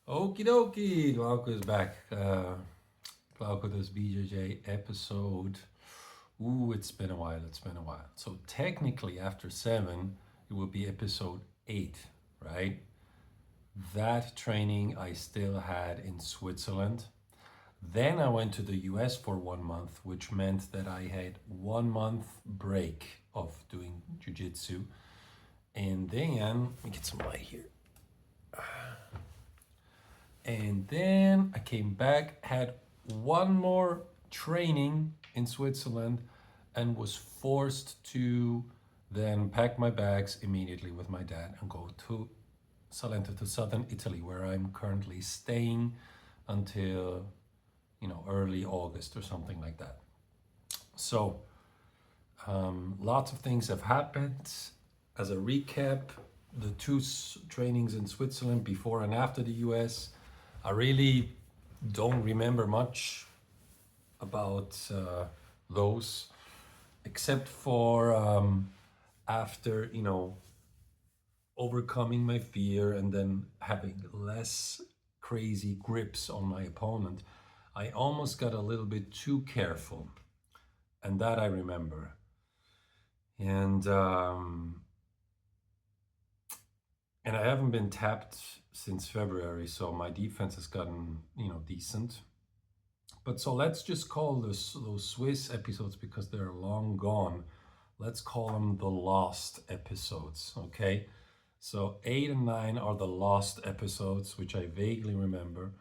Okie dokie, Glauco is back. Glauco does BJJ episode. Ooh, it's been a while. So technically after 7, it will be episode 8, right? That training I still had in Switzerland. Then I went to the US for 1 month, which meant that I had 1 month break of doing jiu-jitsu. And then, let me get some light here. And then I came back, had one more training in Switzerland, and was forced to then pack my bags immediately with my dad and go to Salento, to southern Italy, where I'm currently staying until, early August or something like that. So, lots of things have happened. As a recap, the two trainings in Switzerland before and after the US, I really don't remember much about those, except for after, overcoming my fear and then having less crazy grips on my opponent, I almost got a little bit too careful. And that I remember. And and I haven't been tapped since February, so my defense has gotten, decent. But so let's just call those Swiss episodes, because they're long gone. Let's call them the lost episodes, okay? So 8 and 9 are the lost episodes, which I vaguely remember.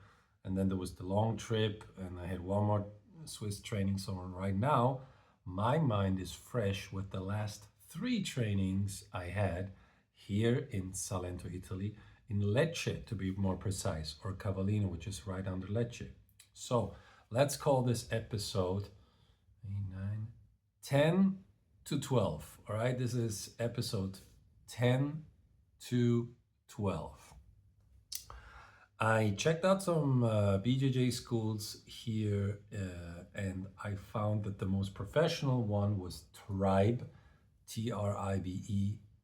And then there was the long trip, and I had one more Swiss training. So right now, my mind is fresh with the last 3 trainings I had here in Salento, Italy, in Lecce to be more precise, or Cavallino, which is right under Lecce. So let's call this episode 8, 9, 10 to 12. All right, this is episode 10 to 12. I checked out some BJJ schools here, and I found that the most professional one was Tribe, Tribe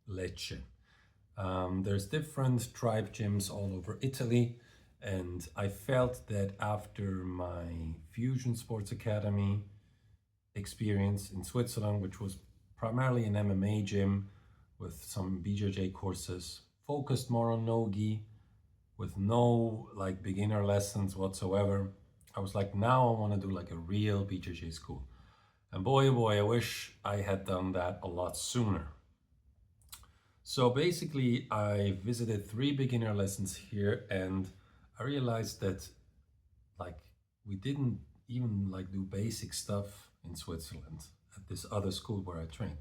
Lecce. There's different Tribe gyms all over Italy, and I felt that after my Fusion Sports Academy experience in Switzerland, which was primarily an MMA gym with some BJJ courses, focused more on no-gi, with no like beginner lessons whatsoever. I was like, now I want to do like a real BJJ school. And boy, oh boy, I wish I had done that a lot sooner. So basically, I visited 3 beginner lessons here, and I realized that like we didn't even like do basic stuff in Switzerland at this other school where I trained.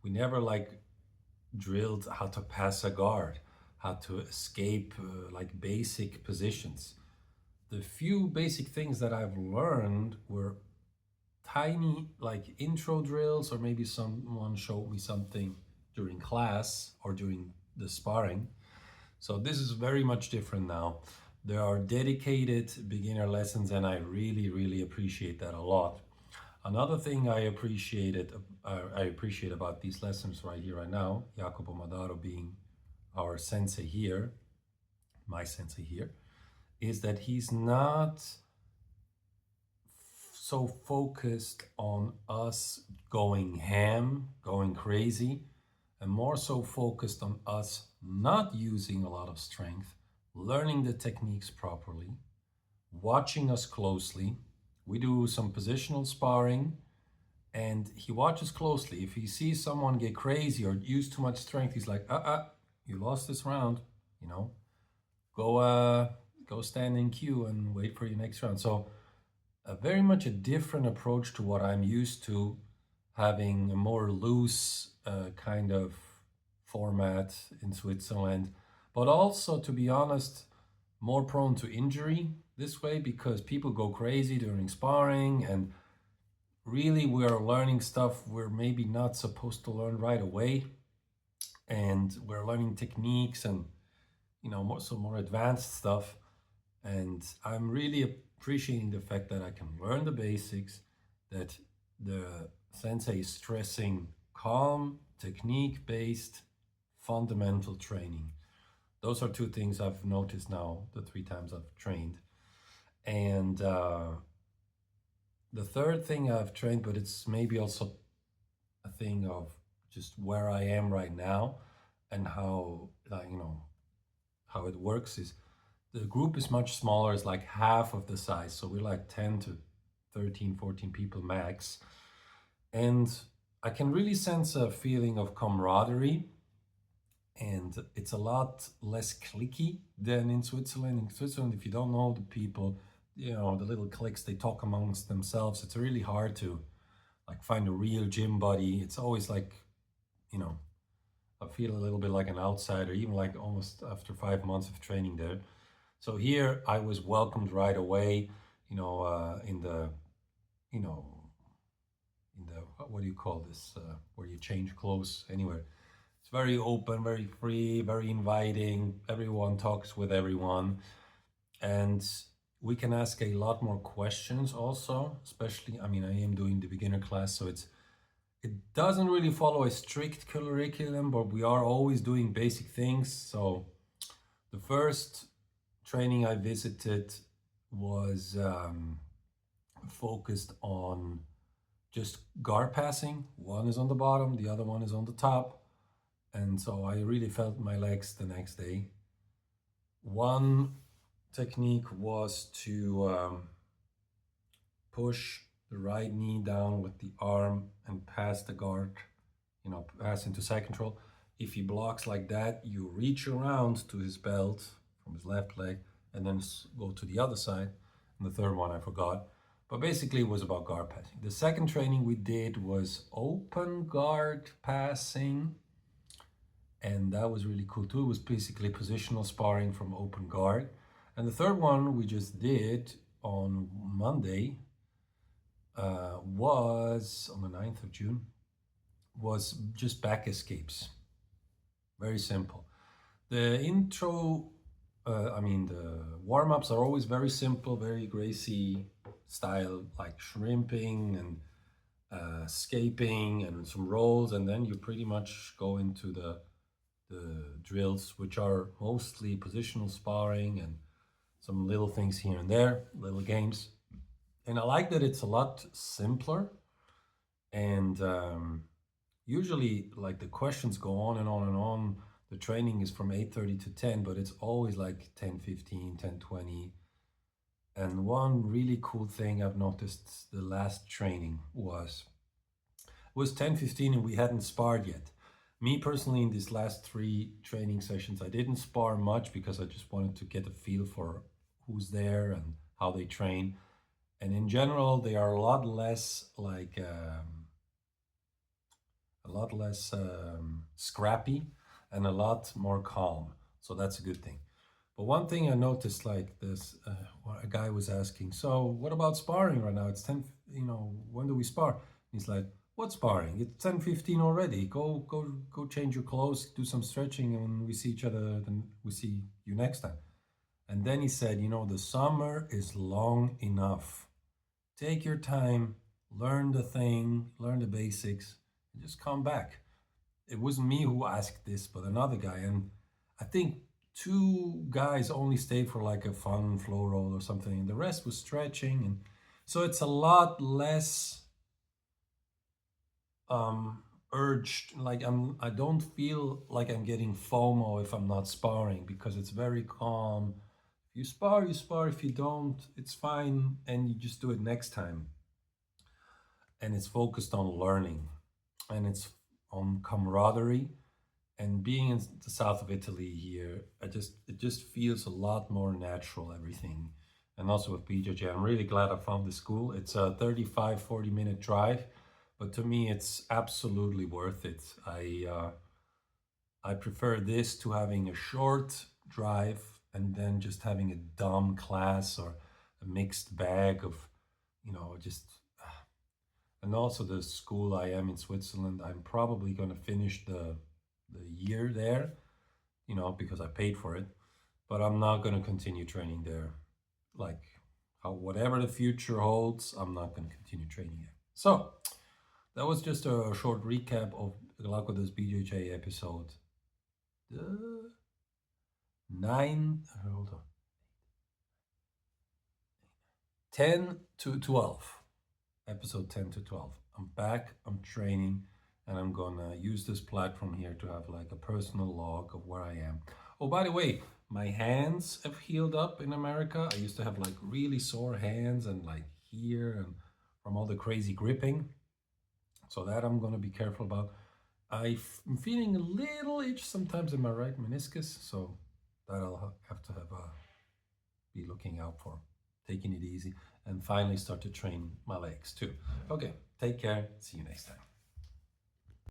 We never like drilled how to pass a guard, how to escape like basic positions. The few basic things that I've learned were tiny like intro drills, or maybe someone showed me something during class or during the sparring. So this is very much different now. There are dedicated beginner lessons, and I really, really appreciate that a lot. Another thing I appreciate about these lessons right here, right now, Jacopo Madaro being our sensei here, my sensei here, is that he's not so focused on us going ham, going crazy, and more so focused on us not using a lot of strength, learning the techniques properly, watching us closely. We do some positional sparring, and he watches closely. If he sees someone get crazy or use too much strength, he's like, you lost this round, go stand in queue and wait for your next round. So very much a different approach to what I'm used to, having a more loose kind of format in Switzerland, but also, to be honest, more prone to injury this way, because people go crazy during sparring, and really we're learning stuff we're maybe not supposed to learn right away, and we're learning techniques and more advanced stuff. And I'm really appreciating the fact that I can learn the basics, that the sensei is stressing calm, technique based, fundamental training. Those are two things I've noticed now, the 3 times I've trained. And the third thing I've trained, but it's maybe also a thing of just where I am right now and how, how it works is the group is much smaller. It's like half of the size. So we're like 10 to 13, 14 people max. And I can really sense a feeling of camaraderie, and it's a lot less cliquey than in Switzerland. In Switzerland, if you don't know the people, the little cliques, they talk amongst themselves. It's really hard to like find a real gym buddy. It's always like, you know, I feel a little bit like an outsider, even like almost after 5 months of training there. So here I was welcomed right away, in the, you know, in the, what do you call this, where you change clothes anywhere. It's very open, very free, very inviting. Everyone talks with everyone. And we can ask a lot more questions also, especially, I mean, I am doing the beginner class, so it doesn't really follow a strict curriculum, but we are always doing basic things. So the first training I visited was focused on just guard passing. One is on the bottom, the other one is on the top. And so I really felt my legs the next day. One technique was to push the right knee down with the arm and pass the guard, pass into side control. If he blocks like that, you reach around to his belt from his left leg and then go to the other side. And the third one I forgot. But basically it was about guard passing. The second training we did was open guard passing. And that was really cool too. It was basically positional sparring from open guard. And the third one we just did on Monday was on the 9th of June, was just back escapes. Very simple. The intro, the warm-ups are always very simple, very Gracie style, like shrimping and escaping and some rolls. And then you pretty much go into the drills, which are mostly positional sparring and some little things here and there, little games. And I like that it's a lot simpler. And usually, like, the questions go on and on and on. The training is from 8:30 to 10, but it's always like 10:15, 10:20. And one really cool thing I've noticed the last training was 10:15 and we hadn't sparred yet. Me personally, in these last 3 training sessions, I didn't spar much because I just wanted to get a feel for who's there and how they train. And in general, they are a lot less like scrappy and a lot more calm. So that's a good thing. But one thing I noticed, like this, a guy was asking, so what about sparring right now? It's 10, when do we spar? He's like, what sparring? It's 10:15 already. Go change your clothes, do some stretching, and when we see each other, then we see you next time. And then he said, the summer is long enough. Take your time, learn the thing, learn the basics, and just come back. It wasn't me who asked this, but another guy. And I think 2 guys only stayed for like a fun flow roll or something, and the rest was stretching. And so it's a lot less urged. Like I don't feel like I'm getting FOMO if I'm not sparring, because it's very calm. If you spar, you spar. If you don't, it's fine, and you just do it next time. And it's focused on learning, and it's on camaraderie. And being in the south of Italy here, it just feels a lot more natural, everything. And also with BJJ, I'm really glad I found the school. It's a 35, 40-minute drive, but to me, it's absolutely worth it. I prefer this to having a short drive and then just having a dumb class or a mixed bag of, just. And also the school I am in Switzerland, I'm probably going to finish the year there, because I paid for it. But I'm not going to continue training there. Like, whatever the future holds, I'm not going to continue training there. So that was just a short recap of Glauco does BJJ episode hold on, 10 to 12, episode 10 to 12. I'm back, I'm training, and I'm gonna use this platform here to have like a personal log of where I am. Oh, by the way, my hands have healed up in America. I used to have like really sore hands and like here and from all the crazy gripping. So that I'm gonna be careful about. I'm feeling a little itch sometimes in my right meniscus, so that I'll have to be looking out for. Taking it easy, and finally start to train my legs too. Okay, take care. See you next time.